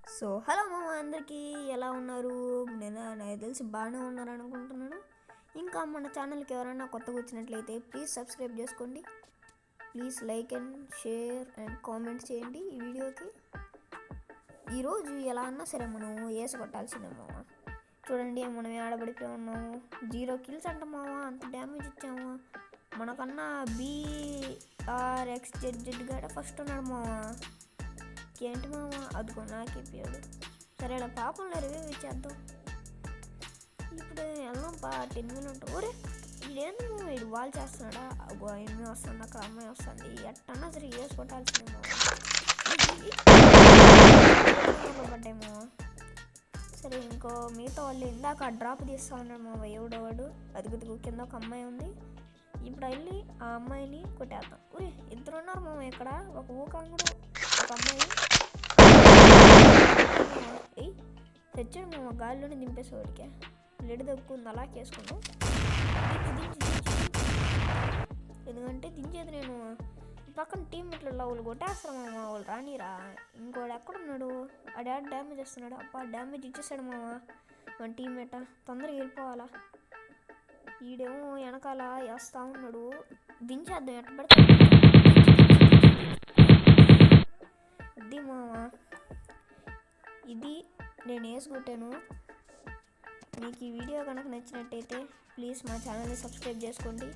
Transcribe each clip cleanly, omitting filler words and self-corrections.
Hello మామ అందరికీ ఎలా ఉన్నారు? నాకు తెలిసి బాగానే ఉన్నారు అనుకుంటున్నాను. ఇంకా మన ఛానల్కి ఎవరైనా కొత్తగా వచ్చినట్లయితే ప్లీజ్ సబ్స్క్రైబ్ చేసుకోండి. Please like and share and comment చేయండి ఈ వీడియోకి. ఈరోజు ఎలా అన్నా సరే మనం వేసి కొట్టాల్సిందే మామ. చూడండి మనం ఆడబడిపోయి ఉన్నాము. 0 kills అంట మామ, అంత డ్యామేజ్ ఇచ్చాము. మనకన్నా BRXZZ గాడే ఫస్ట్ ఉన్నాడు మామ. ఏంటి మామ అదిగో నాకేపాడు. సరే అలా పాపంలో రివ్యూ ఇచ్చేద్దాం. ఇప్పుడు వెళ్దాం 10 minutes. ఒరే ఇదేంటి మామ వీడు వాల్ చేస్తున్నాడా? అగో అమ్మాయి వస్తుంది, అక్కడ అమ్మాయి వస్తుంది. ఎట్టన్నా సరే వేసి కొట్టాల్సిందే మామ. పడ్డాయి మామ. సరే ఇంకో మిగతా వాళ్ళు ఇందాక డ్రాప్ తీస్తా ఉన్నాడు మామ ఎవడవాడు. అదుగుతుగు కింద ఒక అమ్మాయి ఉంది. ఇప్పుడు వెళ్ళి ఆ అమ్మాయిని కొట్టేద్దాం. ఒరే ఇద్దరు ఉన్నారు మామ ఇక్కడ, ఒక ఊకాంగుడు ఒక అమ్మాయి. తెచ్చాడు మామ, గాలిలోనే దింపేసేవాడికి. లెడ్ దక్కుతుంది అలా చేసుకున్నాం. ఎందుకంటే దించేది నేను పక్కన టీం ఇట్లా వాళ్ళు కొట్టేస్తారు మామ, వాళ్ళు రానిరా. ఇంకోడు ఎక్కడున్నాడు? ఆ డాడ్ డ్యామేజ్ వస్తున్నాడు. అప్ప డ్యామేజ్ ఇచ్చేసాడు మామ మన టీమ్మేట. తొందరగా వెళ్ళిపోవాలా. ఈడేమో వెనకాల వేస్తా ఉన్నాడు. దించేద్దాం ఎట్ట పడితే అది మామ. ఇది నేను వేసుకుంటాను. మీకు ఈ వీడియో కనుక నచ్చినట్టయితే ప్లీజ్ మా ఛానల్ని సబ్స్క్రైబ్ చేసుకోండి.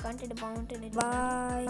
కంటెంట్ బాగుంటుంది. బాయ్.